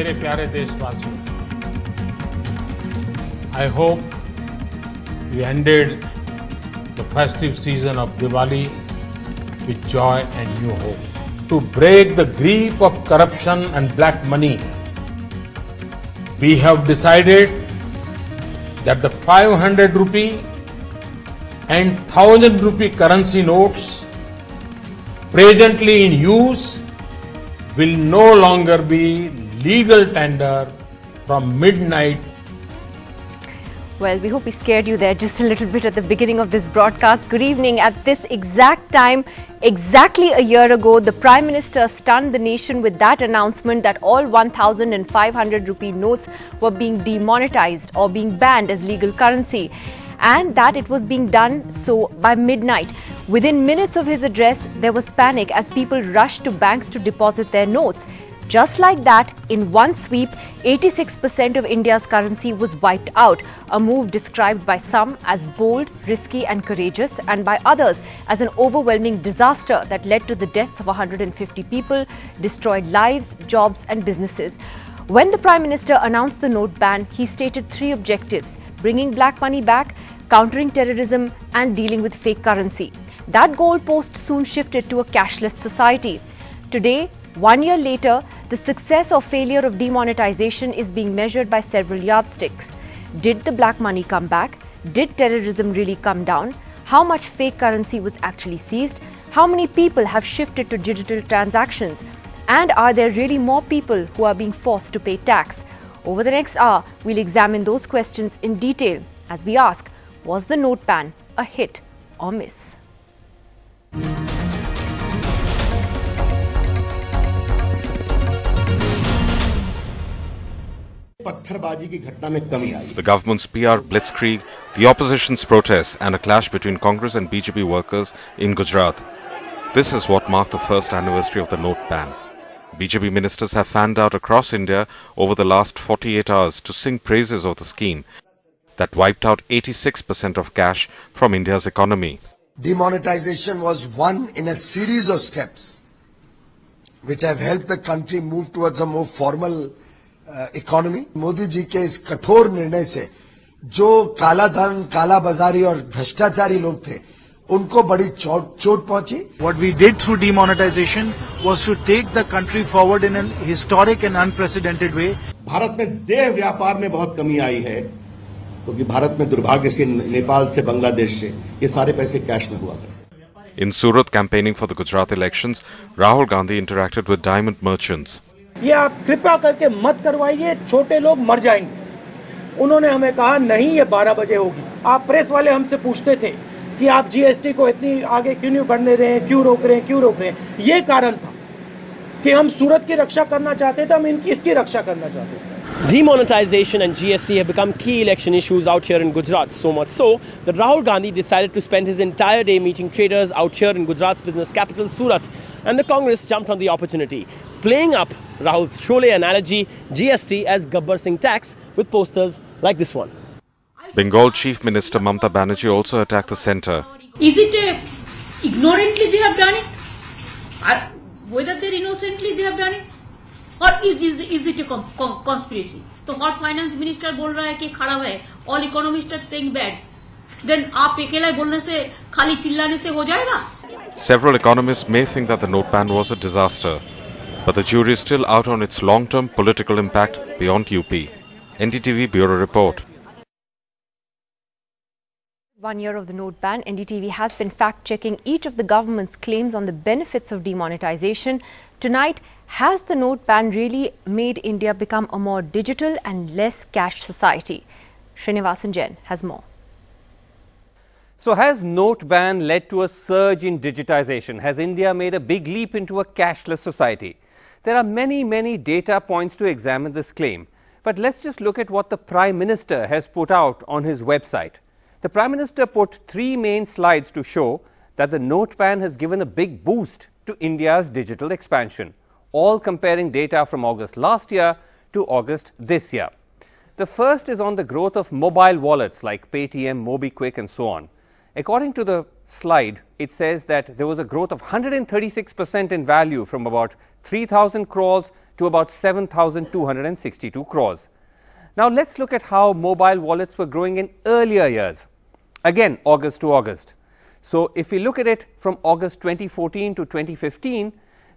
मेरे प्यारे देशवासियों, I hope we ended the festive season of Diwali with joy and new hope. To break the grip of corruption and black money, we have decided that the 500 rupee and 1000 rupee currency notes presently in use will no longer be legal tender from midnight. Well, we hope we scared you there just a little bit at the beginning of this broadcast. Good evening. At this exact time, exactly a year ago, the Prime Minister stunned the nation with that announcement that all 1,000 and 500 rupee notes were being demonetized or being banned as legal currency, and that it was being done so by midnight. Within minutes of his address, there was panic as people rushed to banks to deposit their notes. Just like that, in one sweep, 86% of India's currency was wiped out, a move described by some as bold, risky and courageous, and by others as an overwhelming disaster that led to the deaths of 150 people, destroyed lives, jobs and businesses. When the Prime Minister announced the note ban, he stated three objectives: bringing black money back, countering terrorism and dealing with fake currency. That goalpost soon shifted to a cashless society. Today, 1 year later, the success or failure of demonetization is being measured by several yardsticks. Did the black money come back? Did terrorism really come down? How much fake currency was actually seized? How many people have shifted to digital transactions? And are there really more people who are being forced to pay tax? Over the next hour, we'll examine those questions in detail as we ask, was the note ban a hit or miss? The government's PR blitzkrieg, the opposition's protests and a clash between Congress and BJP workers in Gujarat. This is what marked the first anniversary of the note ban. BJP ministers have fanned out across India over the last 48 hours to sing praises of the scheme that wiped out 86% of cash from India's economy. Demonetization was one in a series of steps which have helped the country move towards a more formal economy. Modi ji के इस कठोर निर्णय से जो काला धन, काला बाजारी और भ्रष्टाचारी लोग थे, उनको बड़ी चोट पहुंची। What we did through demonetization was to take the country forward in an historic and unprecedented way. Bharat में देह व्यापार में बहुत कमी आई है, क्योंकि भारत में दुर्भाग्य से नेपाल से, बांग्लादेश से ये सारे पैसे कैश में हुआ करते। In Surat, campaigning for the Gujarat elections, Rahul Gandhi interacted with diamond merchants. ये आप कृपया करके मत करवाइए, छोटे लोग मर जाएंगे। उन्होंने हमें कहा नहीं, ये 12 बजे होगी। आप प्रेस वाले हमसे पूछते थे कि आप जीएसटी को इतनी आगे क्यों नहीं बढ़ने रहे हैं, क्यों रोक रहे हैं। ये कारण था कि हम सूरत की रक्षा करना चाहते थे, हम इसकी रक्षा करना चाहते थे। Demonetization and GST have become key election issues out here in Gujarat, so much so that Rahul Gandhi decided to spend his entire day meeting traders out here in Gujarat's business capital, Surat, and the Congress jumped on the opportunity, playing up Rahul's Sholay analogy, GST as Gabbar Singh tax, with posters like this one. Bengal Chief Minister Mamata Banerjee also attacked the centre. Is it ignorantly they have done it? Whether they're innocently they have done it? Or is it a conspiracy? तो हॉट finance minister बोल रहा है कि खराब है, all economist are saying bad, then आप अकेला बोलने से, खाली चिल्लाने से हो जाएगा? Several economists may think that the note ban was a disaster, but the jury is still out on its long-term political impact beyond UP. NDTV Bureau Report. 1 year of the note ban, NDTV has been fact-checking each of the government's claims on the benefits of demonetization. Tonight, has the note ban really made India become a more digital and less cash society? Srinivasan Jain has more. So has note ban led to a surge in digitization? Has India made a big leap into a cashless society? There are many data points to examine this claim. But let's just look at what the Prime Minister has put out on his website. The Prime Minister put 3 main slides to show that the note ban has given a big boost to India's digital expansion, all comparing data from August last year to August this year. The first is on the growth of mobile wallets like Paytm, MobiKwik and so on. According to the slide, it says that there was a growth of 136% in value from about 3,000 crores to about 7,262 crores. Now let's look at how mobile wallets were growing in earlier years. Again, August to August. So if we look at it from August 2014 to 2015,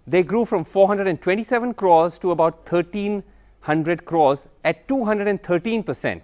they grew from 427 crores to about 1,300 crores at 213%.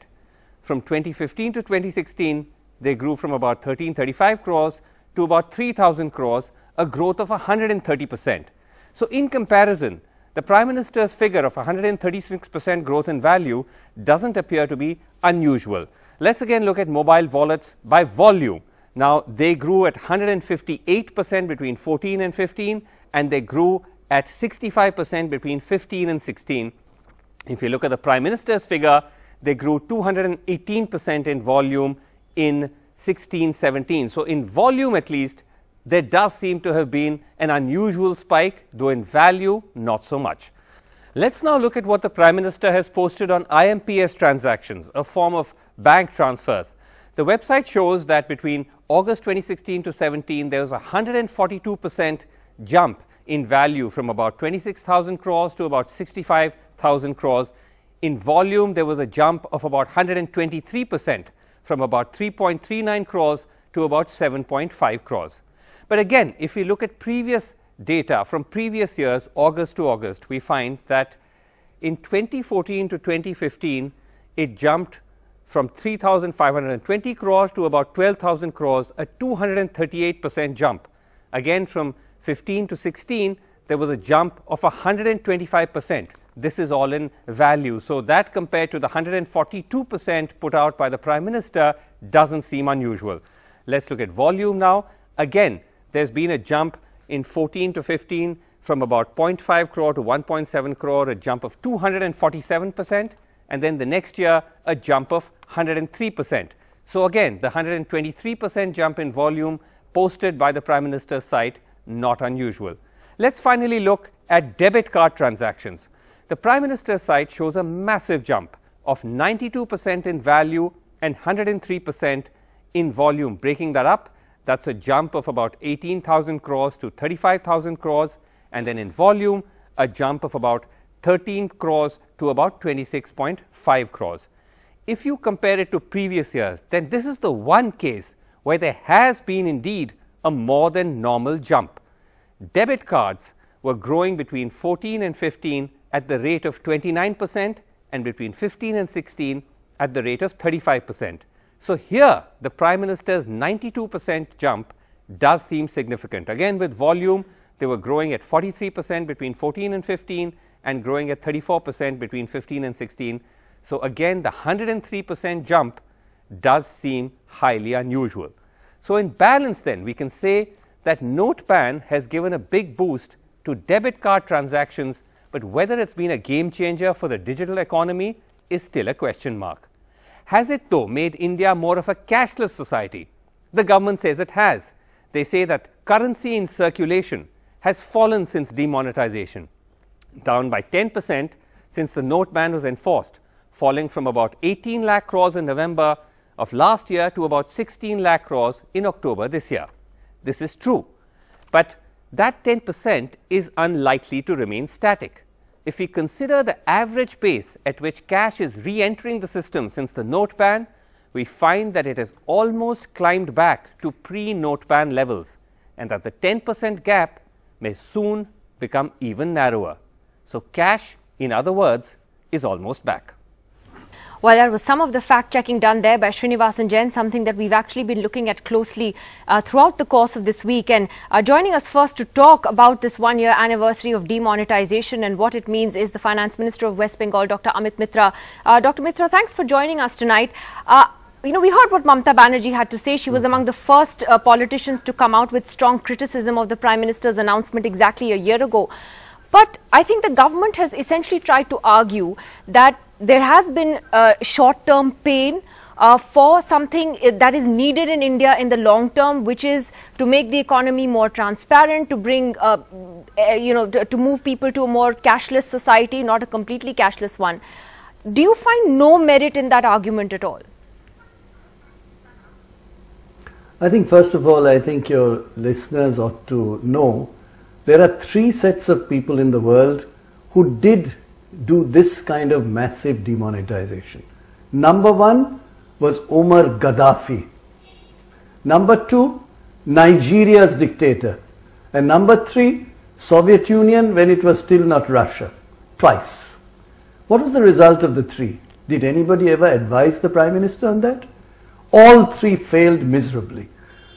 From 2015 to 2016, they grew from about 1,335 crores to about 3,000 crores, a growth of 130%. So in comparison, the Prime Minister's figure of 136% growth in value doesn't appear to be unusual. Let's again look at mobile wallets by volume. Now, they grew at 158% between 14 and 15, and they grew at 65% between 15 and 16. If you look at the Prime Minister's figure, they grew 218% in volume in 16-17. So in volume at least, there does seem to have been an unusual spike, though in value, not so much. Let's now look at what the Prime Minister has posted on IMPS transactions, a form of bank transfers. The website shows that between August 2016 to 17, there was a 142% jump in value from about 26,000 crores to about 65,000 crores. In volume, there was a jump of about 123% from about 3.39 crores to about 7.5 crores. But again, if we look at previous data from previous years, August to August, we find that in 2014 to 2015, it jumped from 3,520 crores to about 12,000 crores, a 238% jump. Again, from 15 to 16, there was a jump of 125%. This is all in value. So that compared to the 142% put out by the Prime Minister doesn't seem unusual. Let's look at volume now. Again, there's been a jump in 14 to 15 from about 0.5 crore to 1.7 crore, a jump of 247%. And then the next year, a jump of 103%. So again, the 123% jump in volume posted by the Prime Minister's site, not unusual. Let's finally look at debit card transactions. The Prime Minister's site shows a massive jump of 92% in value and 103% in volume. Breaking that up, that's a jump of about 18,000 crores to 35,000 crores, and then in volume, a jump of about 13 crores to about 26.5 crores. If you compare it to previous years, then this is the one case where there has been indeed a more than normal jump. Debit cards were growing between 14 and 15 at the rate of 29% and between 15 and 16 at the rate of 35%. So here, the Prime Minister's 92% jump does seem significant. Again, with volume, they were growing at 43% between 14 and 15 and growing at 34% between 15 and 16. So again, the 103% jump does seem highly unusual. So in balance then, we can say that note ban has given a big boost to debit card transactions, but whether it's been a game changer for the digital economy is still a question mark. Has it though made India more of a cashless society? The government says it has. They say that currency in circulation has fallen since demonetisation, down by 10% since the note ban was enforced, falling from about 18 lakh crores in November of last year to about 16 lakh crores in October this year. This is true, but that 10% is unlikely to remain static. If we consider the average pace at which cash is re-entering the system since the note ban, we find that it has almost climbed back to pre-note ban levels, and that the 10% gap may soon become even narrower. So cash, in other words, is almost back. Well, that was some of the fact-checking done there by Srinivasan Jain, something that we've actually been looking at closely throughout the course of this week. And joining us first to talk about this one-year anniversary of demonetisation and what it means is the Finance Minister of West Bengal, Dr. Amit Mitra. Dr. Mitra, thanks for joining us tonight. You know, we heard what Mamata Banerjee had to say. She was among the first politicians to come out with strong criticism of the Prime Minister's announcement exactly a year ago. But I think the government has essentially tried to argue that there has been short-term pain for something that is needed in India in the long term, which is to make the economy more transparent, to bring, to move people to a more cashless society, not a completely cashless one. Do you find no merit in that argument at all? I think first of all, I think your listeners ought to know there are three sets of people in the world who did do this kind of massive demonetization. Number one was Omar Gaddafi. Number two, Nigeria's dictator. And number three, Soviet Union when it was still not Russia. Twice. What was the result of the three? Did anybody ever advise the Prime Minister on that? All three failed miserably.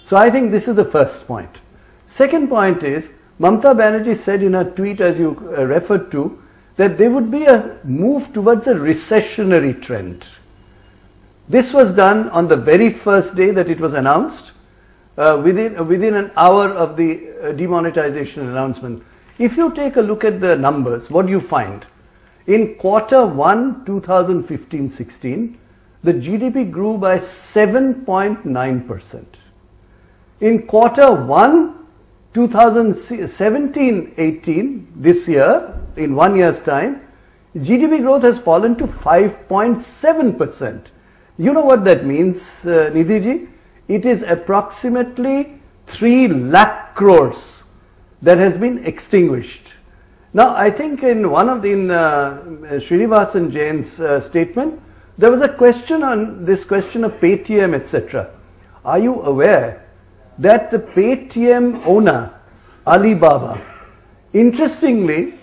So I think this is the first point. Second point is, Mamata Banerjee said in her tweet, as you referred to, that there would be a move towards a recessionary trend. This was done on the very first day that it was announced, within an hour of the demonetization announcement. If you take a look at the numbers, what do you find? In quarter 1, 2015-16, the GDP grew by 7.9%. In quarter 1, 2017-18, this year, in 1 year's time, GDP growth has fallen to 5.7%. You know what that means, Nidhi? It is approximately 3 lakh crores that has been extinguished. Now, I think in Srinivasan Jain's statement, there was a question on this question of Paytm, etc. Are you aware that the Paytm owner, Alibaba, interestingly,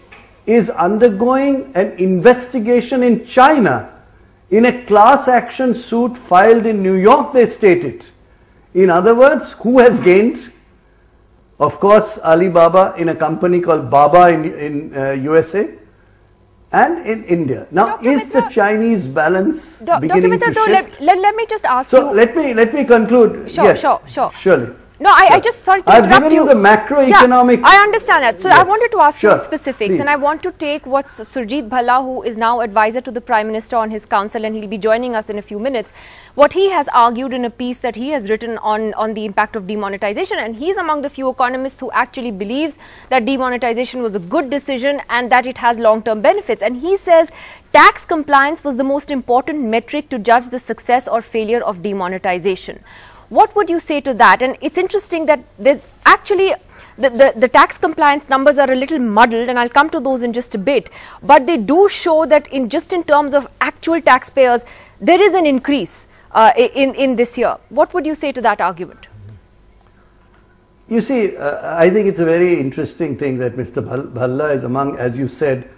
is undergoing an investigation in China in a class action suit filed in New York, they state it. In other words, who has gained? Of course, Alibaba in a company called Baba in USA and in India. Now, Dr. is Mitra, the Chinese balance beginning Dr. to Mitra, shift? let me just ask So you. let me conclude. Sure, yes, sure. Surely. No, I just, sorry to I've interrupt given you the macroeconomic. Yeah, I understand that. So Yes. I wanted to ask you Sure, in specifics, please. and I want to take what Surjit Bhalla, who is now advisor to the Prime Minister on his council, and he'll be joining us in a few minutes, what he has argued in a piece that he has written on the impact of demonetization, and he's among the few economists who actually believes that demonetization was a good decision and that it has long-term benefits. And he says tax compliance was the most important metric to judge the success or failure of demonetization. What would you say to that? And it's interesting that there's actually the tax compliance numbers are a little muddled, and I'll come to those in just a bit, but they do show that in terms of actual taxpayers, there is an increase in this year. What would you say to that argument? You see, I think it's a very interesting thing that Mr. Bhalla is among, as you said,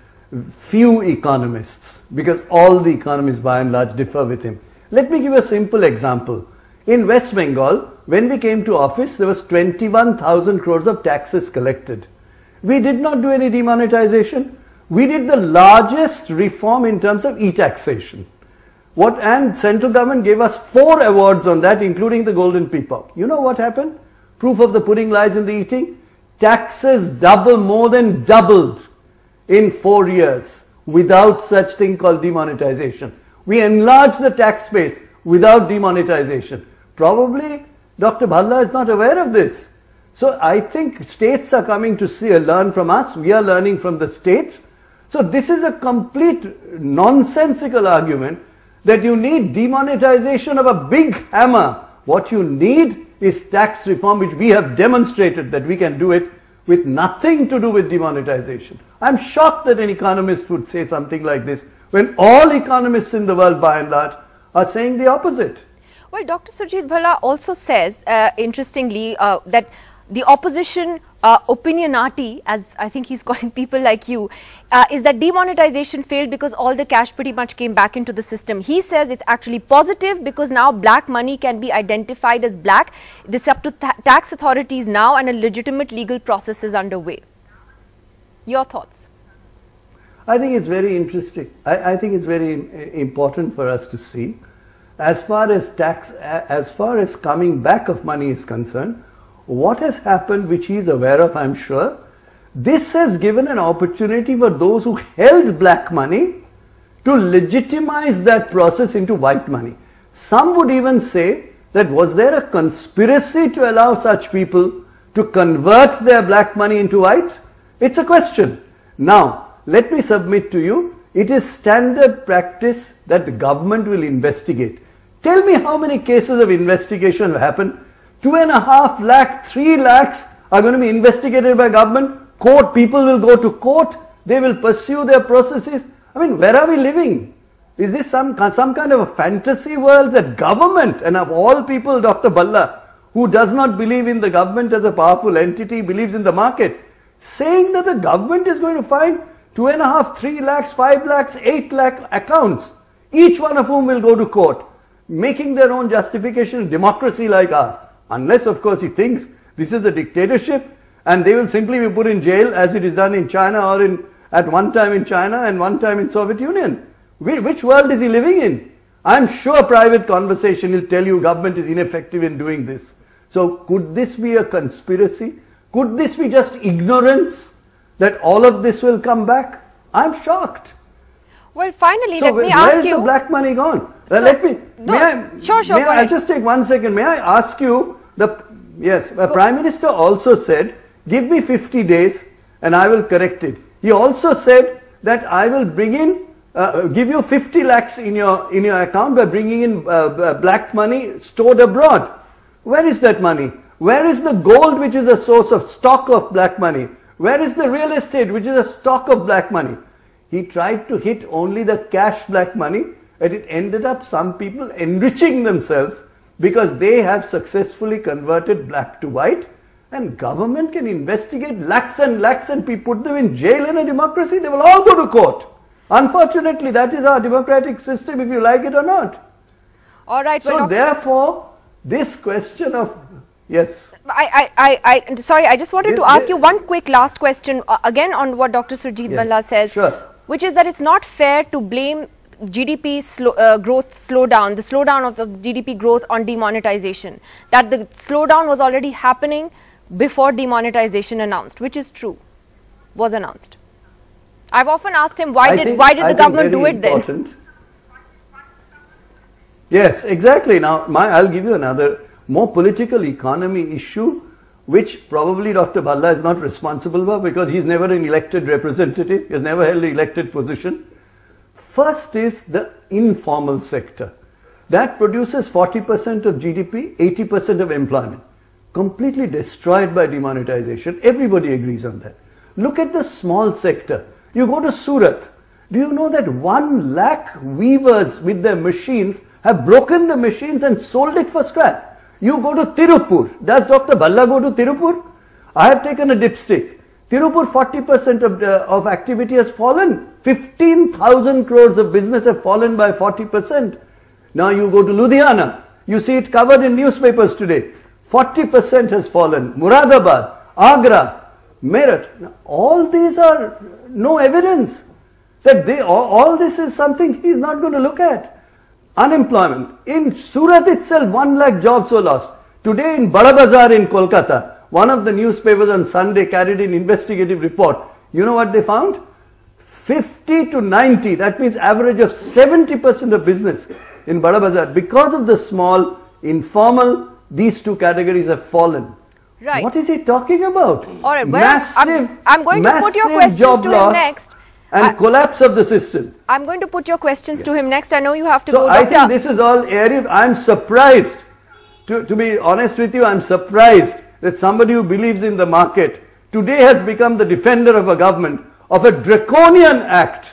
few economists, because all the economists by and large differ with him. Let me give a simple example. In West Bengal, when we came to office, there was 21,000 crores of taxes collected. We did not do any demonetization. We did the largest reform in terms of e-taxation. And central government gave us 4 awards on that, including the Golden Peacock. You know what happened? Proof of the pudding lies in the eating. Taxes more than doubled in 4 years without such thing called demonetization. We enlarged the tax base without demonetization. Probably Dr. Bhalla is not aware of this. So I think states are coming to learn from us. We are learning from the states. So this is a complete nonsensical argument that you need demonetization of a big hammer. What you need is tax reform, which we have demonstrated that we can do it with nothing to do with demonetization. I'm shocked that an economist would say something like this when all economists in the world by and large are saying the opposite. Well, Dr. Surjit Bhalla also says, interestingly, that the opposition opinionati, as I think he's calling people like you, is that demonetization failed because all the cash pretty much came back into the system. He says it's actually positive because now black money can be identified as black. This is up to tax authorities now, and a legitimate legal process is underway. Your thoughts? I think it's very interesting. I think it's very important for us to see. As far as coming back of money is concerned, what has happened, which he is aware of, I'm sure, this has given an opportunity for those who held black money to legitimize that process into white money. Some would even say that was there a conspiracy to allow such people to convert their black money into white? It's a question. Now, let me submit to you, it is standard practice that the government will investigate. Tell me how many cases of investigation have happened. 2.5 lakh, 3 lakhs are going to be investigated by government. Court, people will go to court. They will pursue their processes. I mean, where are we living? Is this some kind of a fantasy world that government, and of all people, Dr. Bhalla, who does not believe in the government as a powerful entity, believes in the market, saying that the government is going to find 2.5, 3 lakhs, 5 lakhs, 8 lakh accounts, each one of whom will go to court, making their own justification in democracy like ours. Unless, of course, he thinks this is a dictatorship and they will simply be put in jail as it is done in China or at one time in China and one time in Soviet Union. Which world is he living in? I'm sure private conversation will tell you government is ineffective in doing this. So could this be a conspiracy? Could this be just ignorance that all of this will come back? I'm shocked. Well, finally, so let me ask you. Where is the black money gone? So, let me. Sure. I'll just take 1 second. May I ask you? The Prime Minister also said, "Give me 50 days, and I will correct it." He also said that I will bring in, give you 50 lakhs in your account by bringing in black money stored abroad. Where is that money? Where is the gold, which is a source of stock of black money? Where is the real estate, which is a stock of black money? He tried to hit only the cash black money, and it ended up some people enriching themselves because they have successfully converted black to white, and government can investigate lakhs and lakhs and put them in jail. In a democracy, they will all go to court. Unfortunately, that is our democratic system, if you like it or not. All right. So therefore, this question of, yes. Sorry, I just wanted to ask you one quick last question, again on what Dr. Surjit Bhalla says, which is that it's not fair to blame GDP growth slowdown, the slowdown of the GDP growth on demonetization, that the slowdown was already happening before demonetization announced, which is true, was announced. I've often asked him, why did the government do it then? Yes, exactly. Now, I'll give you another more political economy issue, which probably Dr. Bhalla is not responsible for because he's never an elected representative, he has never held an elected position. First is the informal sector. That produces 40% of GDP, 80% of employment. Completely destroyed by demonetization. Everybody agrees on that. Look at the small sector. You go to Surat. Do you know that 1 lakh weavers with their machines have broken the machines and sold it for scrap? You go to Tirupur. Does Dr. Bhalla go to Tirupur? I have taken a dipstick. Tirupur, 40% of activity has fallen. 15,000 crores of business have fallen by 40%. Now you go to Ludhiana. You see it covered in newspapers today. 40% has fallen. Muradabad, Agra, Meerut. Now, all these are no evidence that all this is something he's not going to look at. Unemployment. In Surat itself, 1 lakh jobs were lost. Today in Bada Bazar in Kolkata, one of the newspapers on Sunday carried an investigative report. You know what they found? 50 to 90, that means average of 70% of business in Bada Bazar. Because of the small, informal, these two categories have fallen. Right. What is he talking about? All right, well, I'm going to put your questions to him next. And collapse of the system. I'm going to put your questions to him next. I know you have to go, Doctor. I think this is all airy. I'm surprised, to be honest with you, I'm surprised that somebody who believes in the market today has become the defender of a government, of a draconian act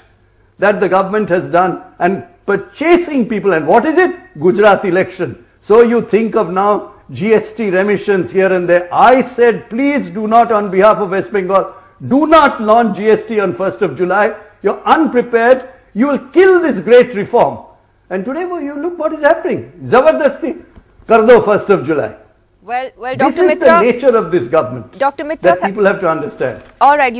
that the government has done and purchasing people. And what is it? Gujarat election. So you think of now GST remissions here and there. I said, please do not, on behalf of West Bengal, do not launch GST on 1st of July. You're unprepared. You will kill this great reform. And today, you look what is happening. Zabardasti, kar do 1st of July. Well, Dr. This is the nature of this government. Dr. Mitra, that people have to understand. All right,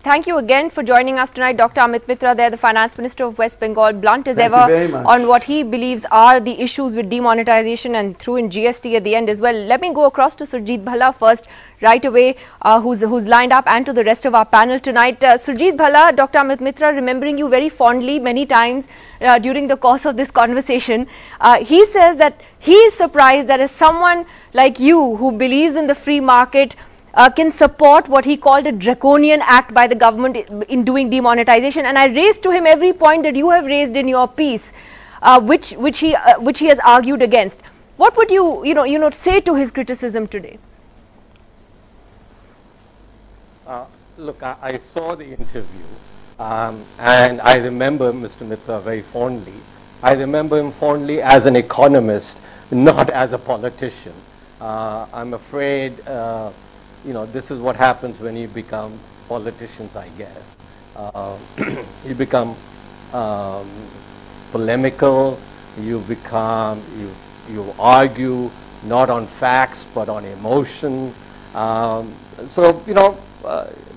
thank you again for joining us tonight, Dr. Amit Mitra, there, the Finance Minister of West Bengal, blunt as ever on what he believes are the issues with demonetization and threw in GST at the end as well. Let me go across to Surjit Bhalla first, right away, who's lined up, and to the rest of our panel tonight. Surjit Bhalla, Dr. Amit Mitra, remembering you very fondly many times during the course of this conversation, he says that he is surprised that as someone like you who believes in the free market can support what he called a draconian act by the government in doing demonetization. And I raised to him every point that you have raised in your piece, which he has argued against. What would you say to his criticism today? Look, I saw the interview, and I remember Mr. Mitra very fondly. I remember him fondly as an economist, not as a politician. I'm afraid, this is what happens when you become politicians, I guess. You become polemical, you argue not on facts but on emotion.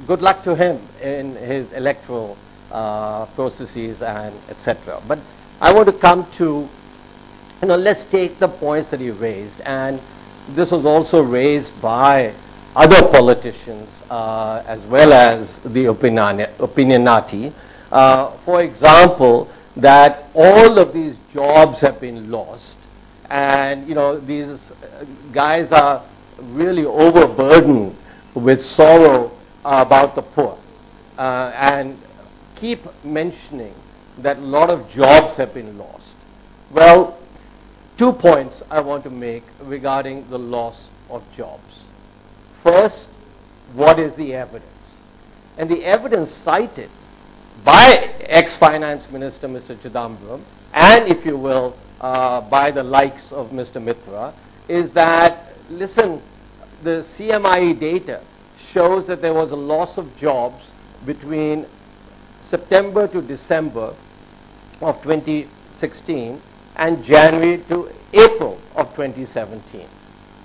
Good luck to him in his electoral processes and etc. But I want to come to, let's take the points that he raised, and this was also raised by other politicians as well as the opinionati. For example, that all of these jobs have been lost, and these guys are really overburdened with sorrow about the poor, and keep mentioning that a lot of jobs have been lost. Well, 2 points I want to make regarding the loss of jobs. First, what is the evidence? And the evidence cited by ex-finance minister Mr. Chidambaram, and if you will, by the likes of Mr. Mitra, is that, listen, the CMIE data shows that there was a loss of jobs between September to December of 2016 and January to April of 2017.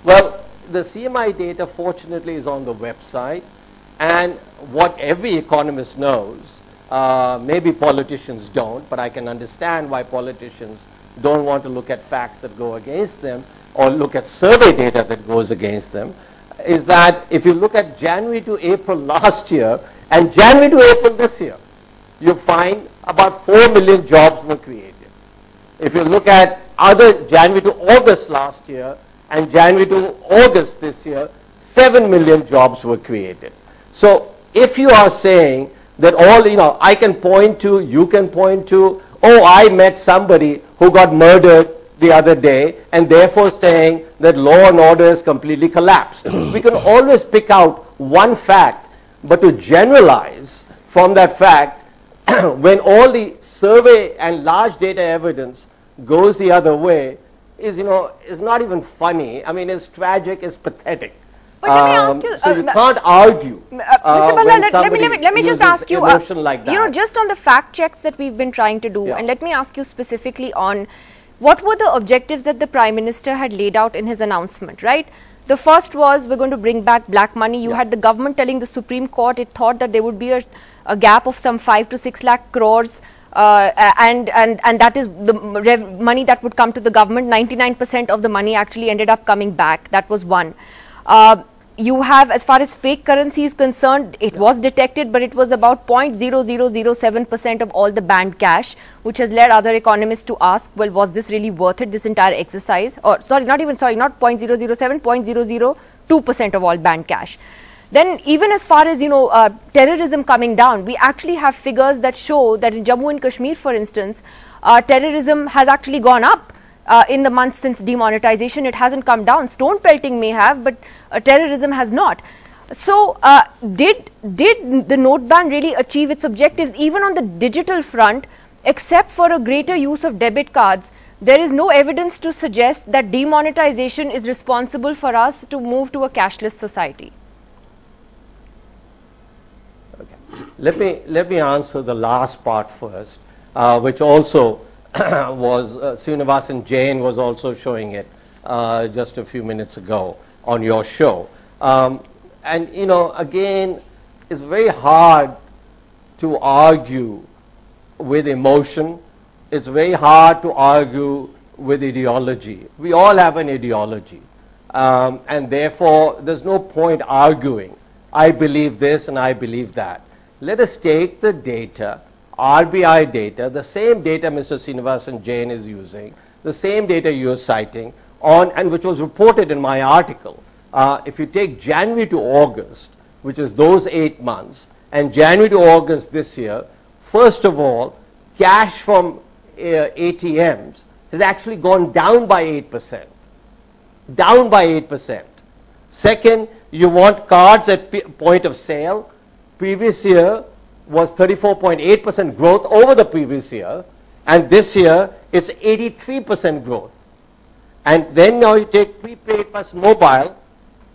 Well, the CMI data fortunately is on the website, and what every economist knows, maybe politicians don't, but I can understand why politicians don't want to look at facts that go against them or look at survey data that goes against them, is that if you look at January to April last year and January to April this year, you find about 4 million jobs were created. If you look at other January to August last year and January to August this year, 7 million jobs were created. So if you are saying that all, I can point to, you can point to, oh, I met somebody who got murdered the other day, and therefore saying that law and order has completely collapsed. We can always pick out one fact, but to generalize from that fact, when all the survey and large data evidence goes the other way, is not even funny. I mean, it's tragic, it's pathetic. But let me ask you, so you can't argue. Mr. Bhalla, let me just ask you, like that. Just on the fact checks that we've been trying to do, and let me ask you specifically on what were the objectives that the Prime Minister had laid out in his announcement, right? The first was, we're going to bring back black money. You had the government telling the Supreme Court it thought that there would be a gap of some 5 to 6 lakh crores, and that is the money that would come to the government. 99% of the money actually ended up coming back. That was one. You have, as far as fake currency is concerned, it was detected, but it was about 0.0007% of all the banned cash, which has led other economists to ask, well, was this really worth it, this entire exercise? Or, not 0.007, 0.002% of all banned cash. Then even as far as, terrorism coming down, we actually have figures that show that in Jammu and Kashmir, for instance, terrorism has actually gone up. In the months since demonetization, it hasn't come down. Stone pelting may have, but terrorism has not. So, did the note ban really achieve its objectives? Even on the digital front, except for a greater use of debit cards, there is no evidence to suggest that demonetization is responsible for us to move to a cashless society. Okay. Let me answer the last part first, which also was Srinivasan Jain was also showing it just a few minutes ago on your show. And again, it's very hard to argue with emotion. It's very hard to argue with ideology. We all have an ideology. And therefore, there's no point arguing. I believe this and I believe that. Let us take the data, RBI data, the same data Mr. Srinivasan Jain is using, the same data you're citing, and which was reported in my article. If you take January to August, which is those 8 months, and January to August this year, first of all, cash from ATMs has actually gone down by 8%. down by 8%. Second, you want cards at point of sale. Previous year was 34.8% growth over the previous year, and this year it's 83% growth. And then now you take prepaid plus mobile.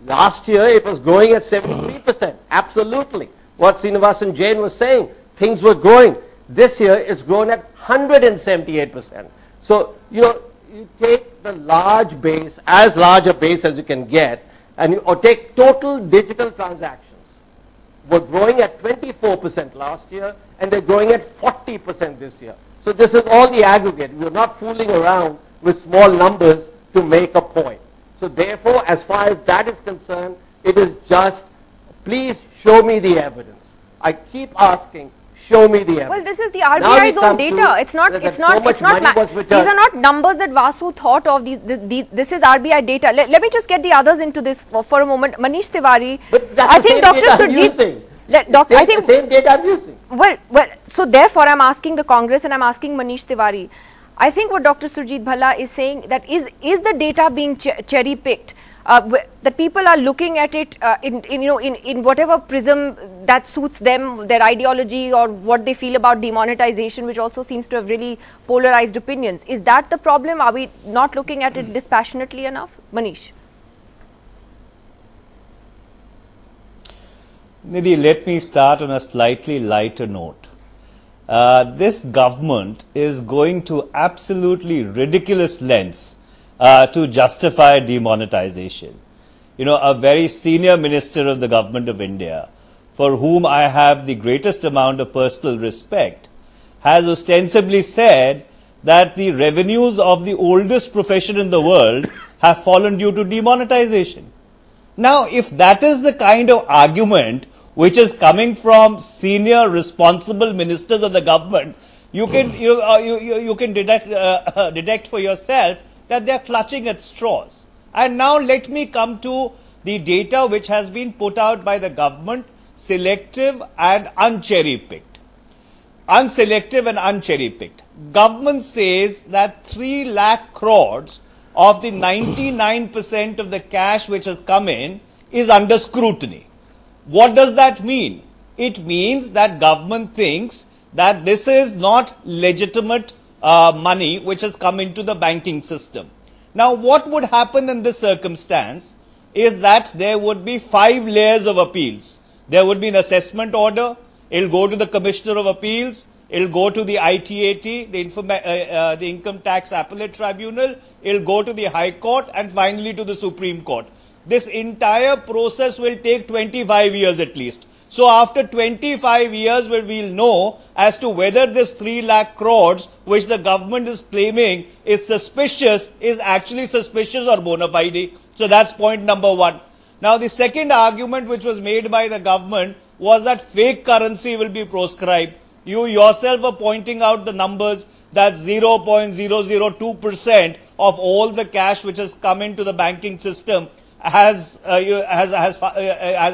Last year it was growing at 73%. Absolutely. What Srinivasan Jain was saying, things were growing. This year it's grown at 178%. So, you take the large base, as large a base as you can get, and or take total digital transactions. We're growing at 24% last year, and they're growing at 40% this year. So this is all the aggregate. We're not fooling around with small numbers to make a point. So therefore, as far as that is concerned, it is just, please show me the evidence. I keep asking, show me the evidence. Well, this is the RBI's own data. These are not numbers that Vasu thought of. This is RBI data. Let me just get the others into this for a moment. Manish Tiwari, I think Dr. Surjit, same data I'm using. Well, so therefore I'm asking the Congress and I'm asking Manish Tiwari. I think what Dr. Surjit Bhalla is saying, that is the data being cherry picked? That people are looking at it in whatever prism that suits them, their ideology, or what they feel about demonetization, which also seems to have really polarized opinions. Is that the problem? Are we not looking at it dispassionately enough? Manish. Nidhi, let me start on a slightly lighter note. This government is going to absolutely ridiculous lengths to justify demonetization. A very senior minister of the government of India, for whom I have the greatest amount of personal respect, has ostensibly said that the revenues of the oldest profession in the world have fallen due to demonetization. Now, if that is the kind of argument which is coming from senior responsible ministers of the government, you can you can detect for yourself that they are clutching at straws. And now let me come to the data which has been put out by the government, selective and uncherry-picked. Unselective and uncherry-picked. Government says that 3 lakh crores of the 99% of the cash which has come in is under scrutiny. What does that mean? It means that government thinks that this is not legitimate money which has come into the banking system. Now, what would happen in this circumstance is that there would be 5 layers of appeals. There would be an assessment order. It will go to the Commissioner of Appeals. It will go to the ITAT, the Income Tax Appellate Tribunal. It will go to the High Court and finally to the Supreme Court. This entire process will take 25 years at least. So after 25 years, we'll know as to whether this 3 lakh crores, which the government is claiming is suspicious, is actually suspicious or bona fide. So that's point number 1. Now, the second argument which was made by the government was that fake currency will be proscribed. You yourself are pointing out the numbers that 0.002% of all the cash which has come into the banking system has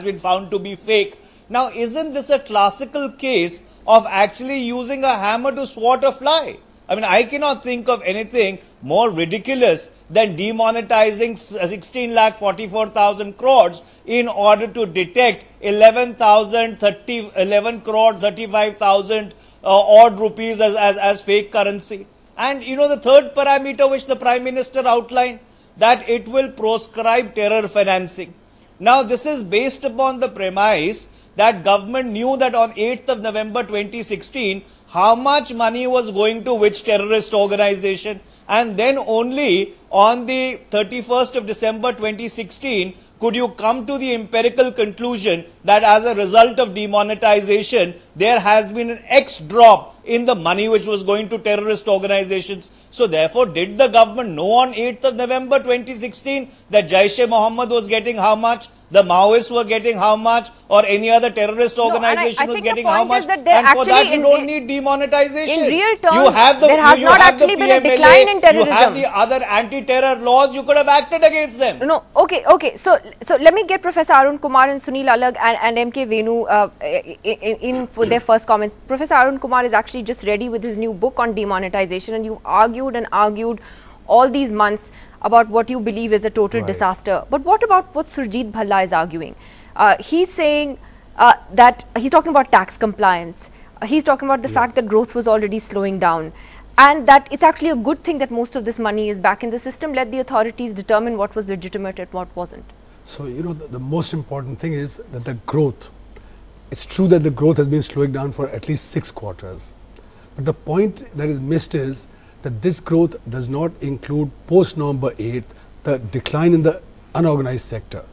been found to be fake. Now, isn't this a classical case of actually using a hammer to swat a fly? I mean, I cannot think of anything more ridiculous than demonetizing 16,44,000 crores in order to detect 11 crore 35,000 odd rupees as fake currency. And the third parameter which the Prime Minister outlined, that it will proscribe terror financing. Now, this is based upon the premise that government knew that on 8th of November 2016, how much money was going to which terrorist organization, and then only on the 31st of December 2016 could you come to the empirical conclusion that as a result of demonetization, there has been an X drop in the money which was going to terrorist organizations. So therefore, did the government know on 8th of November 2016 that Jaish-e-Mohammed was getting how much, the Maoists were getting how much, or any other terrorist organization was getting how much? And for that, you don't need demonetization. In real terms, you have there has not actually been a decline in terrorism. You have the other anti-terror laws. You could have acted against them. No, okay. So let me get Professor Arun Kumar and Sunil Alag and M.K. Venu in for their first comments. Professor Arun Kumar is actually just ready with his new book on demonetization, and you argued all these months about what you believe is a total disaster. But what about what Surjit Bhalla is arguing? He's saying that he's talking about tax compliance. He's talking about the fact that growth was already slowing down, and that it's actually a good thing that most of this money is back in the system. Let the authorities determine what was legitimate and what wasn't. So, you know, the most important thing is that the growth, it's true that the growth has been slowing down for at least 6 quarters. But the point that is missed is that this growth does not include post-November 8th, the decline in the unorganized sector.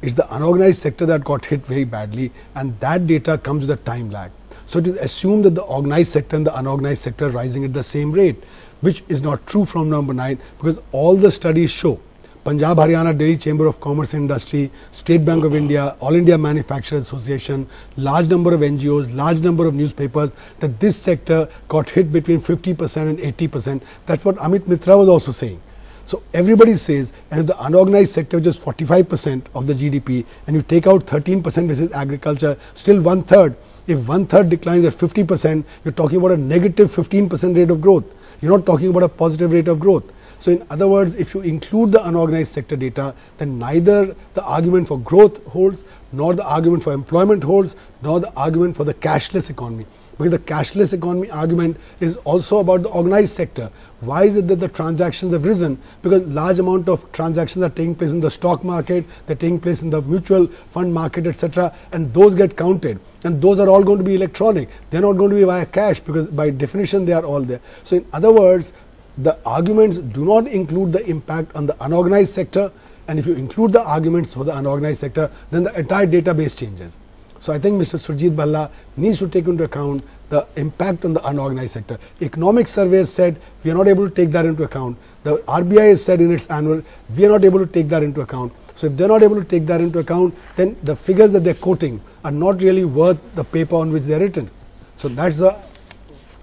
It's the unorganized sector that got hit very badly, and that data comes with a time lag. So it is assumed that the organized sector and the unorganized sector are rising at the same rate, which is not true from November 9th, because all the studies show, Punjab, Haryana, Delhi Chamber of Commerce and Industry, State Bank of India, All India Manufacturers Association, large number of NGOs, large number of newspapers, that this sector got hit between 50% and 80%. That's what Amit Mitra was also saying. So everybody says, and if the unorganized sector, which is 45% of the GDP, and you take out 13% which is agriculture, still 1/3. If 1/3 declines at 50%, you're talking about a negative 15% rate of growth. You're not talking about a positive rate of growth. So in other words, if you include the unorganized sector data, then neither the argument for growth holds, nor the argument for employment holds, nor the argument for the cashless economy. Because the cashless economy argument is also about the organized sector. Why is it that the transactions have risen? Because large amount of transactions are taking place in the stock market, they're taking place in the mutual fund market, etc., and those get counted. And those are all going to be electronic. They're not going to be via cash, because by definition they are all there. So in other words, the arguments do not include the impact on the unorganized sector, and if you include the arguments for the unorganized sector, then the entire database changes. So I think Mr. Surjit Bhalla needs to take into account the impact on the unorganized sector. Economic surveys said we are not able to take that into account. The RBI has said in its annual, we are not able to take that into account. So if they're not able to take that into account, then the figures that they're quoting are not really worth the paper on which they're written. So that's the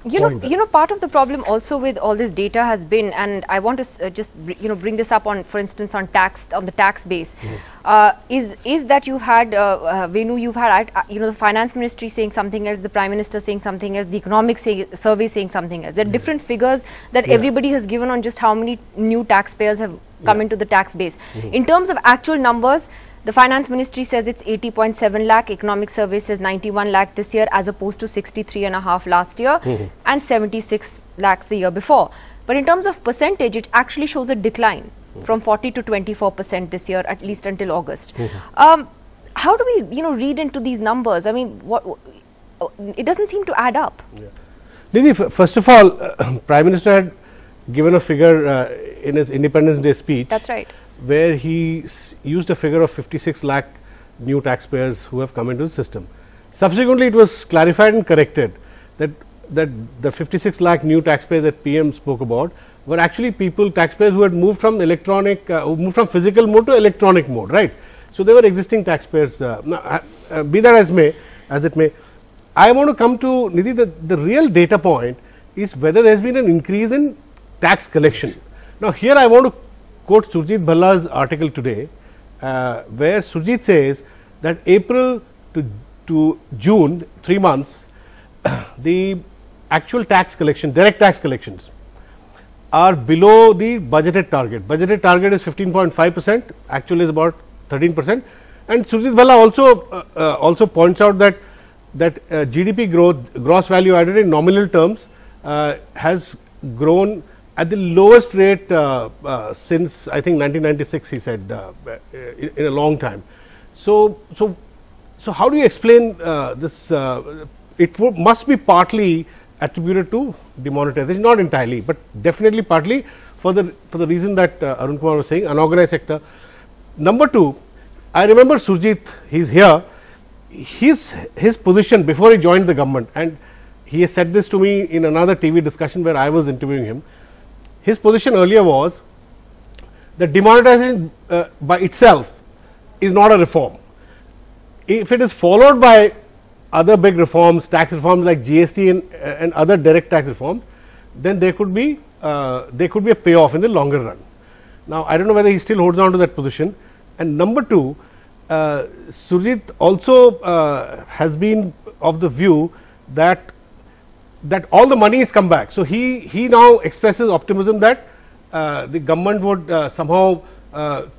You know, part of the problem also with all this data has been, and I want to just bring this up on, for instance, on the tax base, is that you've had Venu, you've had the finance ministry saying something else, the prime minister saying something else, the economic survey saying something else. There are different figures that everybody has given on just how many new taxpayers have come into the tax base. In terms of actual numbers, the finance ministry says it's 80.7 lakh, economic survey says 91 lakh this year as opposed to 63.5 last year and 76 lakhs the year before. But in terms of percentage, it actually shows a decline from 40 to 24% this year, at least until August. How do we, read into these numbers? I mean, it doesn't seem to add up. Nidhi, first of all, Prime Minister had given a figure in his Independence Day speech. That's right. Where he used a figure of 56 lakh new taxpayers who have come into the system. Subsequently, it was clarified and corrected that the 56 lakh new taxpayers that PM spoke about were actually taxpayers who had moved from physical mode to electronic mode, right? So they were existing taxpayers. Be that as it may, I want to come to Nidhi, the real data point is whether there has been an increase in tax collection. Now here I want to quote Surjit Bhalla's article today, where Surjit says that April to June, 3 months, the actual tax collection, direct tax collections, are below the budgeted target. Budgeted target is 15.5%, actual is about 13%. And Surjit Bhalla also points out that GDP growth, gross value added in nominal terms, has grown at the lowest rate since I think 1996, he said, in a long time. So how do you explain this? It must be partly attributed to demonetisation, not entirely, but definitely partly for the reason that Arun Kumar was saying, unorganized sector. Number two, I remember Surjit, he's here. His position before he joined the government, and he has said this to me in another TV discussion where I was interviewing him. His position earlier was that demonetisation by itself is not a reform. If it is followed by other big reforms, tax reforms like GST and other direct tax reforms, then there could be a payoff in the longer run. Now, I don't know whether he still holds on to that position. And number two, Surjit also has been of the view that all the money has come back. So he now expresses optimism that the government would somehow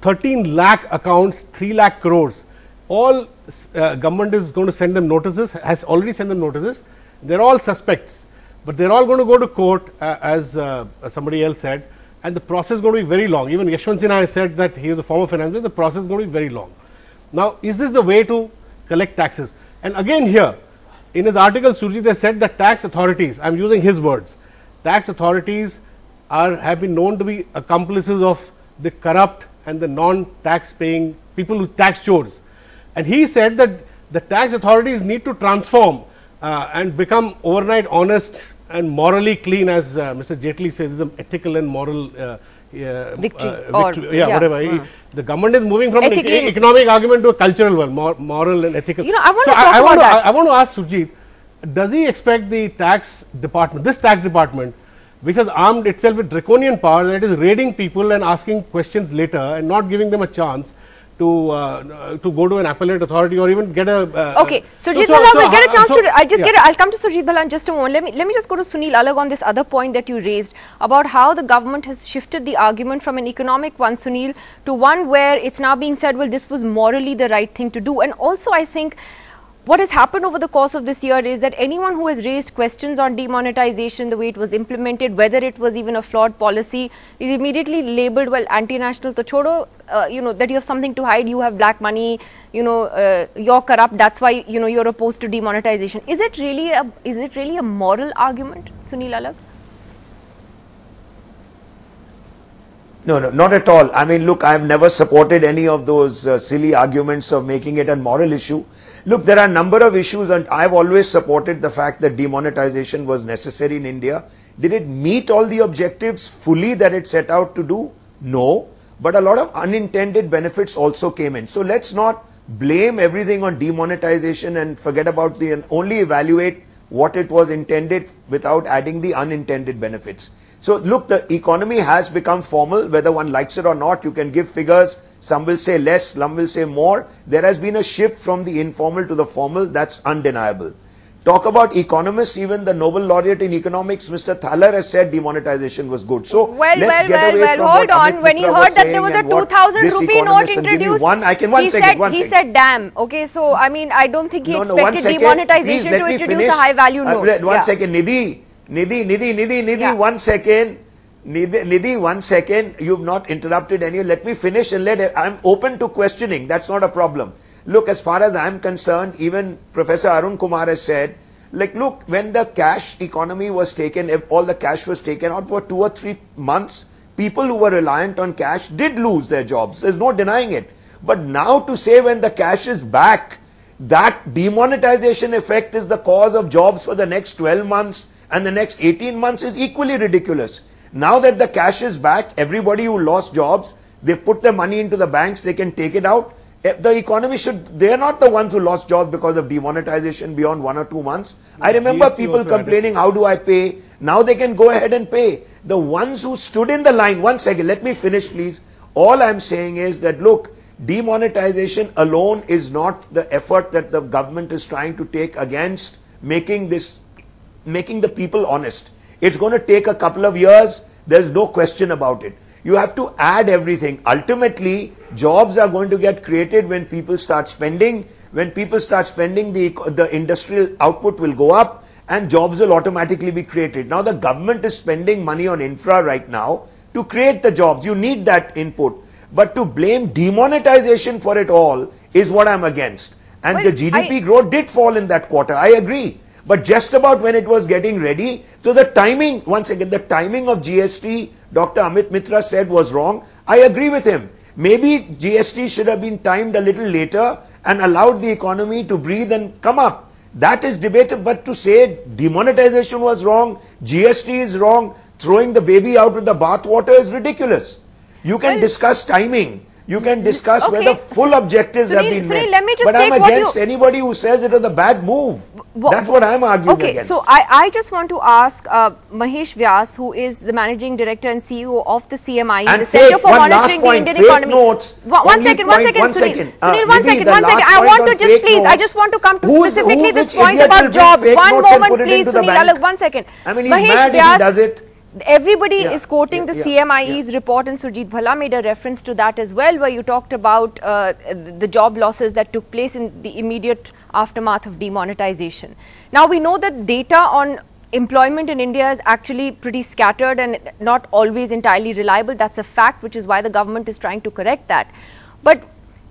13 lakh accounts, 3 lakh crores. All government is going to send them notices, has already sent them notices. They're all suspects, but they're all going to go to court, as somebody else said, and the process is going to be very long. Even Yashwant Sinha has said that he is a former finance minister. The process is going to be very long. Now, is this the way to collect taxes? And again here, in his article, Surjit has said that tax authorities, I'm using his words, tax authorities have been known to be accomplices of the corrupt and the non-tax paying people who tax chores. And he said that the tax authorities need to transform and become overnight honest and morally clean, as Mr. Jaitley says, ethical and moral victory. Whatever. The government is moving from an economic argument to a cultural one, moral and ethical. You know, I want to talk about that. I want to ask Surjit, does he expect the tax department, this tax department, which has armed itself with draconian power, that is raiding people and asking questions later and not giving them a chance to go to an appellate authority or even get a okay, Surjit Bhalla, we'll get a chance to I'll come to Surjit Bhalla in just a moment. Let me just go to Sunil Alag on this other point that you raised about how the government has shifted the argument from an economic one, Sunil, to one where it's now being said, well, this was morally the right thing to do. And also, I think what has happened over the course of this year is that anyone who has raised questions on demonetization, the way it was implemented, whether it was even a flawed policy, is immediately labeled, well, anti-national, to chodo, that you have something to hide, you have black money, you're corrupt, that's why, you're opposed to demonetization. Is it really a moral argument, Sunil Alag? No, not at all. I mean, look, I've never supported any of those silly arguments of making it a moral issue. Look, there are a number of issues, and I've always supported the fact that demonetization was necessary in India. Did it meet all the objectives fully that it set out to do? No. But a lot of unintended benefits also came in. So let's not blame everything on demonetization and forget about and only evaluate what it was intended without adding the unintended benefits. So look, the economy has become formal, whether one likes it or not. You can give figures. Some will say less, some will say more. There has been a shift from the informal to the formal. That's undeniable. Talk about economists, even the Nobel laureate in economics, Mr. Thaler, has said demonetization was good. So well, hold on. When he heard that there was a 2,000 rupee note introduced, he said, damn. Okay, so I mean, I don't think he expected demonetization to introduce a high value note. One second, Nidhi, 1 second. You've not interrupted any. Let me finish and I'm open to questioning. That's not a problem. Look, as far as I'm concerned, even Professor Arun Kumar has said, like, look, when the cash economy was taken, if all the cash was taken out for 2 or 3 months, people who were reliant on cash did lose their jobs. There's no denying it. But now to say when the cash is back, that demonetization effect is the cause of jobs for the next 12 months and the next 18 months is equally ridiculous. Now that the cash is back, everybody who lost jobs, they put their money into the banks, they can take it out. The economy they're not the ones who lost jobs because of demonetization beyond 1 or 2 months. I remember people complaining, how do I pay? Now they can go ahead and pay. The ones who stood in the line, 1 second, let me finish please. All I'm saying is that, look, demonetization alone is not the effort that the government is trying to take against making the people honest. It's going to take a couple of years. There's no question about it. You have to add everything. Ultimately, jobs are going to get created when people start spending. When people start spending, the industrial output will go up and jobs will automatically be created. Now, the government is spending money on infra right now to create the jobs. You need that input. But to blame demonetization for it all is what I'm against. And the GDP growth did fall in that quarter. I agree. But just about when it was getting ready, so the timing, once again, the timing of GST, Dr. Amit Mitra said was wrong. I agree with him. Maybe GST should have been timed a little later and allowed the economy to breathe and come up. That is debatable, but to say demonetization was wrong, GST is wrong, throwing the baby out with the bathwater is ridiculous. You can discuss timing. You can discuss whether full objectives have been met. But I'm against anybody who says it was a bad move. That's what I'm arguing against. So I just want to ask Mahesh Vyas, who is the Managing Director and CEO of the CMI, the Center for Monitoring the Indian Economy. One second, Sunil. Sunil, one second. I want to just please, I just want to come to specifically this point about jobs. One moment, please, Sunil. 1 second. I mean, he's mad if he does it. Everybody is quoting the CMIE's report, and Surjit Bhalla made a reference to that as well, where you talked about the job losses that took place in the immediate aftermath of demonetization. Now, we know that data on employment in India is actually pretty scattered and not always entirely reliable. That's a fact, which is why the government is trying to correct that. But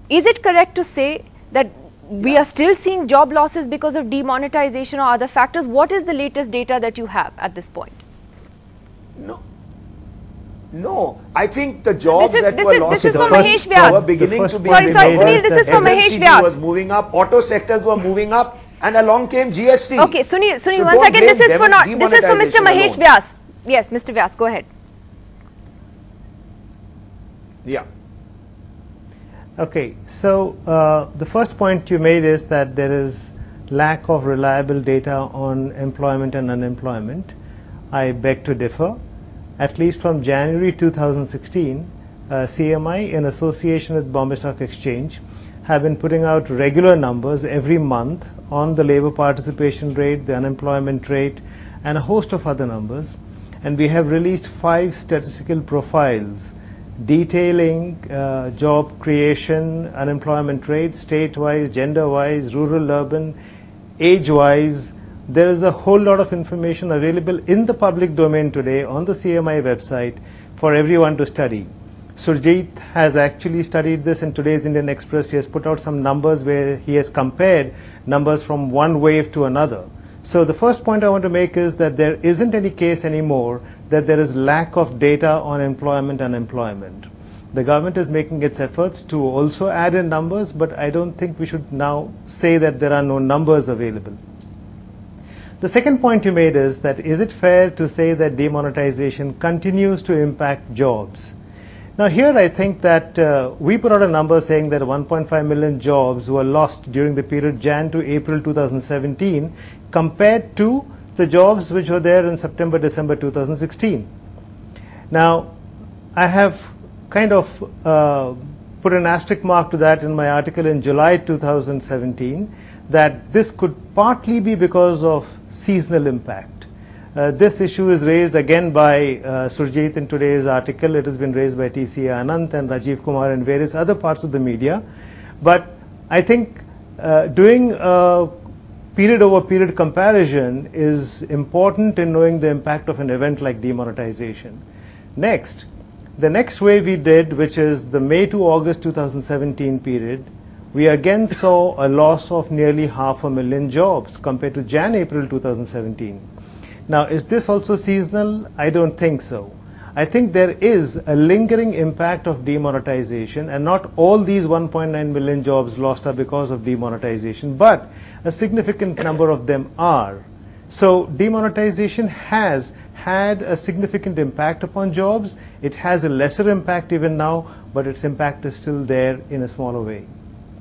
is it correct to say that we are still seeing job losses because of demonetization or other factors? What is the latest data that you have at this point? No, I think the jobs that were lost this is for Mahesh Vyas. were beginning to be Sorry, Sunil, this is for Mahesh Vyas. was moving up, auto sectors were moving up, and along came GST. Okay, Sunil, so 1 second. This is for Mr. Mahesh Vyas. Yes, Mr. Vyas, go ahead. Yeah. Okay, so the first point you made is that there is lack of reliable data on employment and unemployment. I beg to differ. At least from January 2016, CMI, in association with Bombay Stock Exchange, have been putting out regular numbers every month on the labor participation rate, the unemployment rate, and a host of other numbers. And we have released 5 statistical profiles detailing job creation, unemployment rate, state-wise, gender-wise, rural, urban, age-wise. There is a whole lot of information available in the public domain today on the CMI website for everyone to study. Surjit has actually studied this in today's Indian Express. He has put out some numbers where he has compared numbers from one wave to another. So the first point I want to make is that there isn't any case anymore that there is lack of data on employment and unemployment. The government is making its efforts to also add in numbers, but I don't think we should now say that there are no numbers available. The second point you made is that is it fair to say that demonetization continues to impact jobs? Now here I think that we put out a number saying that 1.5 million jobs were lost during the period Jan to April 2017 compared to the jobs which were there in September, December 2016. Now I have kind of put an asterisk mark to that in my article in July 2017 that this could partly be because of seasonal impact. This issue is raised again by Surjit in today's article. It has been raised by TCA Anant and Rajiv Kumar and various other parts of the media. But I think doing a period over period comparison is important in knowing the impact of an event like demonetization. Next, the next wave we did, which is the May to August 2017 period, we again saw a loss of nearly 500,000 jobs compared to Jan-April 2017. Now, is this also seasonal? I don't think so. I think there is a lingering impact of demonetization, and not all these 1.9 million jobs lost are because of demonetization, but a significant number of them are. So demonetization has had a significant impact upon jobs. It has a lesser impact even now, but its impact is still there in a smaller way.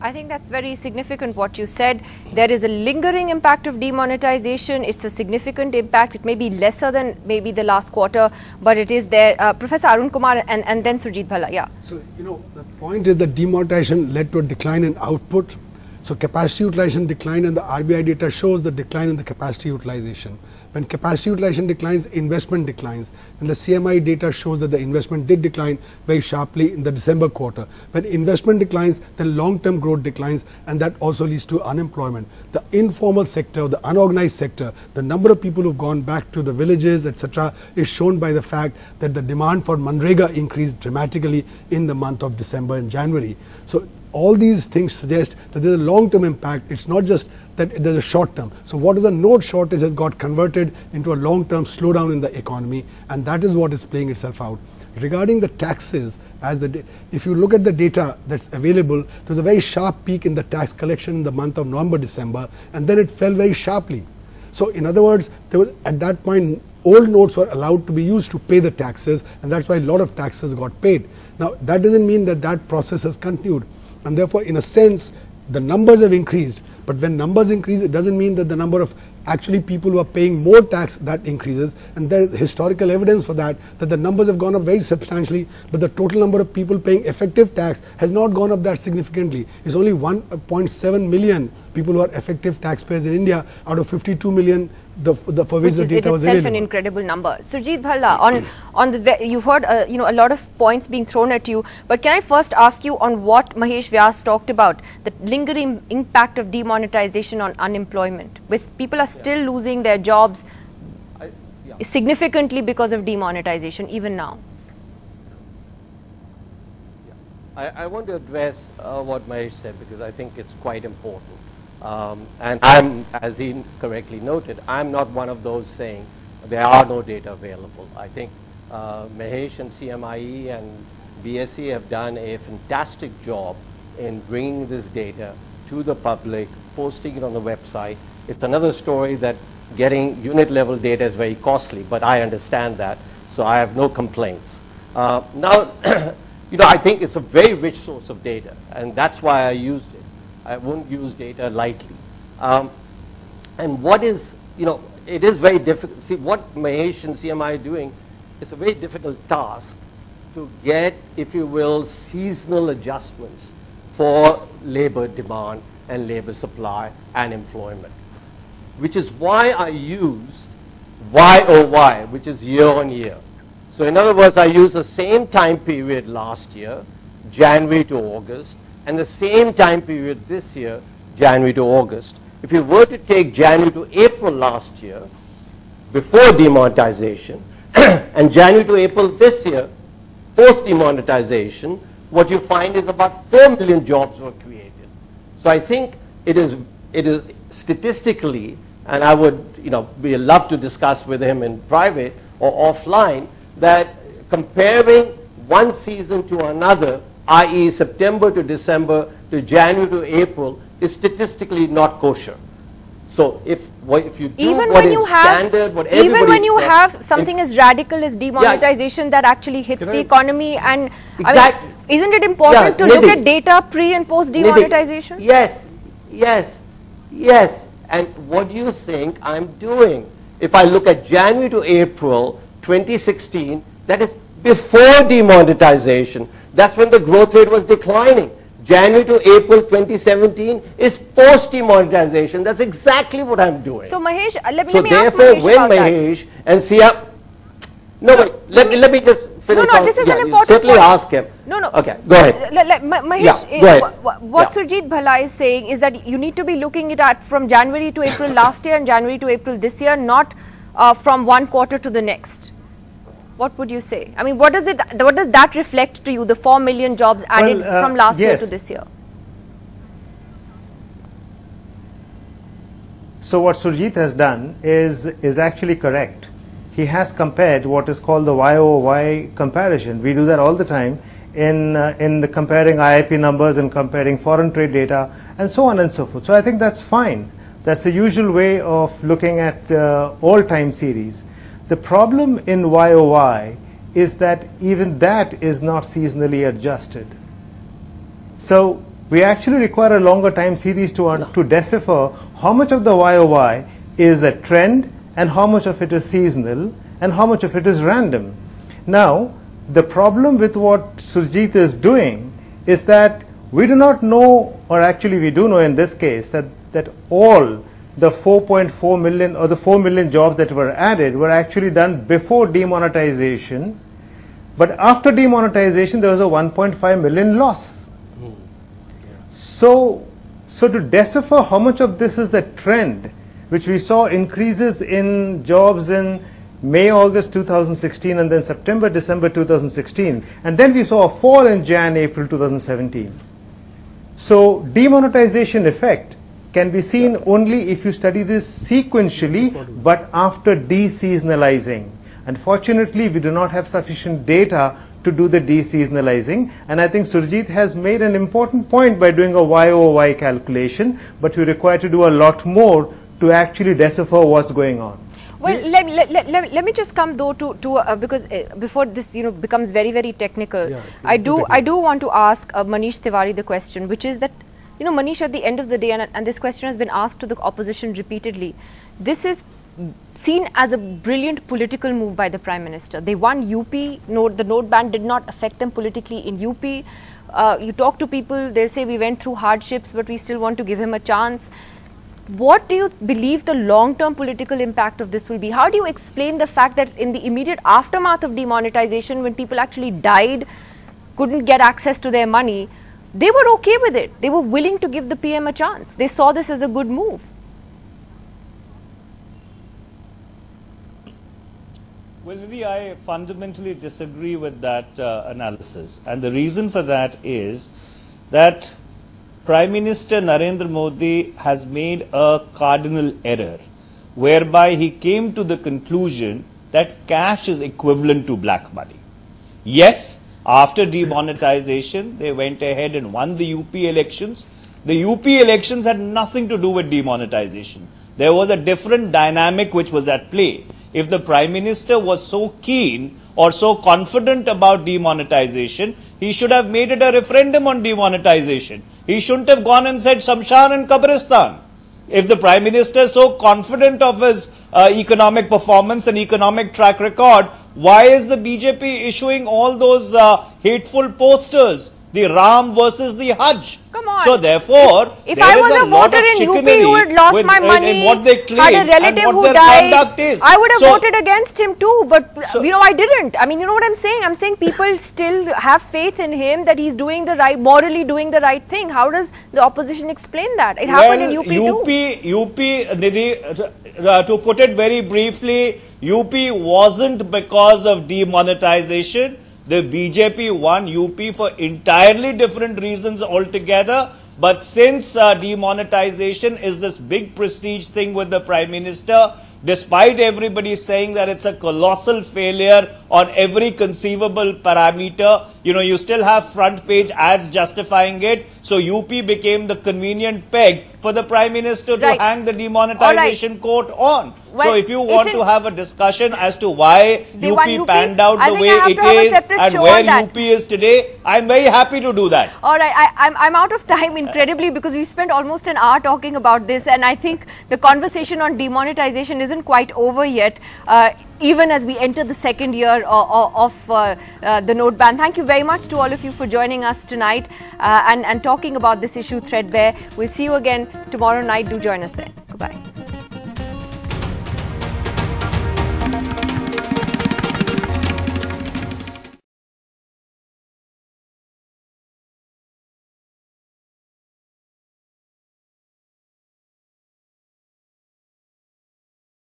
I think that's very significant what you said. There is a lingering impact of demonetization. It's a significant impact. It may be lesser than maybe the last quarter, but it is there. Professor Arun Kumar and then Surjit Bhalla. Yeah. So, the point is that demonetization led to a decline in output. So capacity utilization declined, and the RBI data shows the decline in the capacity utilization. When capacity utilization declines, investment declines. And the CMI data shows that the investment did decline very sharply in the December quarter. When investment declines, then long-term growth declines, and that also leads to unemployment. The informal sector, the unorganized sector, the number of people who've gone back to the villages, etc., is shown by the fact that the demand for Manrega increased dramatically in the month of December and January. So all these things suggest that there's a long-term impact. It's not just that there's a short-term. So what is the note shortage has got converted into a long-term slowdown in the economy, and that is what is playing itself out. Regarding the taxes, if you look at the data that's available, there's a very sharp peak in the tax collection in the month of November, December, and then it fell very sharply. So in other words, there was at that point old notes were allowed to be used to pay the taxes, and that's why a lot of taxes got paid. Now that doesn't mean that that process has continued. And therefore, in a sense, the numbers have increased. But when numbers increase, it doesn't mean that the number of actually people who are paying more tax that increases. And there is historical evidence for that the numbers have gone up very substantially, but the total number of people paying effective tax has not gone up that significantly. It's only 1.7 million people who are effective taxpayers in India out of 52 million for which the data was itself available. an incredible number. Surjit Bhalla, you've heard a lot of points being thrown at you, but can I first ask you on what Mahesh Vyas talked about, the lingering impact of demonetization on unemployment, where people are still losing their jobs significantly because of demonetization even now? I want to address what Mahesh said because I think it's quite important. And I'm, as he correctly noted, I'm not one of those saying there are no data available. I think Mahesh and CMIE and BSE have done a fantastic job in bringing this data to the public, posting it on the website. It's another story that getting unit level data is very costly, but I understand that, so I have no complaints. Now, I think it's a very rich source of data, and that's why I used it. I won't use data lightly. And what is, it is very difficult. See, what Mahesh and CMI are doing is a very difficult task to get, if you will, seasonal adjustments for labor demand and labor supply and employment, which is why I used YOY, which is year on year. So in other words, I used the same time period last year, January to August, and the same time period this year, January to August. If you were to take January to April last year, before demonetization, and January to April this year, post demonetization, what you find is about 4 million jobs were created. So I think it is statistically, and I would be love to discuss with him in private or offline, that comparing one season to another, i.e. September to December to January to April, is statistically not kosher. So if you do even what when is you have, standard, what everybody... Even when you have something as radical as demonetization that actually hits the economy, and Exactly. Isn't it important to look at data pre and post demonetization? Yes, yes, yes. And what do you think I'm doing? If I look at January to April 2016, that is before demonetization. That's when the growth rate was declining. January to April 2017 is post demonetization. That's exactly what I'm doing. So Mahesh, let me so ask therefore, Mahesh when about Mahesh and Sia, no, wait, let me just finish. No, this is an important certainly point. ask him. No. Okay, go ahead. Mahesh, go ahead. what Surjit Bhalla is saying is that you need to be looking at it from January to April last year and January to April this year, not from one quarter to the next. What would you say? I mean, what does that reflect to you, the 4 million jobs added from last year to this year? So what Surjit has done is actually correct. He has compared what is called the YOY comparison. We do that all the time in the comparing IIP numbers and comparing foreign trade data and so on and so forth. So I think that's fine. That's the usual way of looking at all time series. The problem in YOY is that even that is not seasonally adjusted. So we actually require a longer time series to decipher how much of the YOY is a trend and how much of it is seasonal and how much of it is random. Now, the problem with what Surjit is doing is that we do not know, or actually we do know in this case, that all the 4.4 million or the 4 million jobs that were added were actually done before demonetization, but after demonetization there was a 1.5 million loss. So to decipher how much of this is the trend, which we saw increases in jobs in May, August 2016 and then September, December 2016, and then we saw a fall in Jan, April 2017. So demonetization effect can be seen only if you study this sequentially, but after deseasonalizing. Unfortunately, we do not have sufficient data to do the deseasonalizing, and I think Surjit has made an important point by doing a YOY calculation, but we require to do a lot more to actually decipher what's going on. Well, let me just come though to because before this becomes very, very technical, I do want to ask Manish Tiwari the question, which is that Manish, at the end of the day, and this question has been asked to the opposition repeatedly, this is seen as a brilliant political move by the Prime Minister. They won UP, the note ban did not affect them politically in UP. You talk to people, they'll say we went through hardships, but we still want to give him a chance. what do you believe the long-term political impact of this will be? How do you explain the fact that in the immediate aftermath of demonetisation, when people actually died, couldn't get access to their money, they were okay with it. They were willing to give the PM a chance. They saw this as a good move. Well, Nidhi, I fundamentally disagree with that analysis. And the reason for that is that Prime Minister Narendra Modi has made a cardinal error, whereby he came to the conclusion that cash is equivalent to black money. Yes, after demonetisation, they went ahead and won the UP elections. The UP elections had nothing to do with demonetisation. There was a different dynamic which was at play. If the Prime Minister was so keen or so confident about demonetisation, he should have made it a referendum on demonetisation. He shouldn't have gone and said Shamshan and Kabristan. If the Prime Minister is so confident of his economic performance and economic track record, why is the BJP issuing all those hateful posters? The Ram versus the Hajj. Come on. So therefore, if I was a voter in UP who had lost my money, what they claim, had a relative who died, I would have voted against him too. But I didn't. I mean, you know what I'm saying? I'm saying people still have faith in him that he's doing the right, morally doing the right thing. How does the opposition explain that? It happened in UP too. UP, Nidhi, to put it very briefly, UP wasn't because of demonetisation. The BJP won UP for entirely different reasons altogether. But since demonetisation is this big prestige thing with the Prime Minister, despite everybody saying that it's a colossal failure on every conceivable parameter, you still have front page ads justifying it. So UP became the convenient peg for the Prime Minister to hang the demonetisation court on. Well, so if you want to have a discussion as to why UP panned out the way it is and where UP is today, I'm very happy to do that. All right, I'm out of time incredibly because we spent almost an hour talking about this, and I think the conversation on demonetisation isn't quite over yet. Even as we enter the second year of the note ban. Thank you very much to all of you for joining us tonight and talking about this issue threadbare. We'll see you again tomorrow night. Do join us then. Goodbye.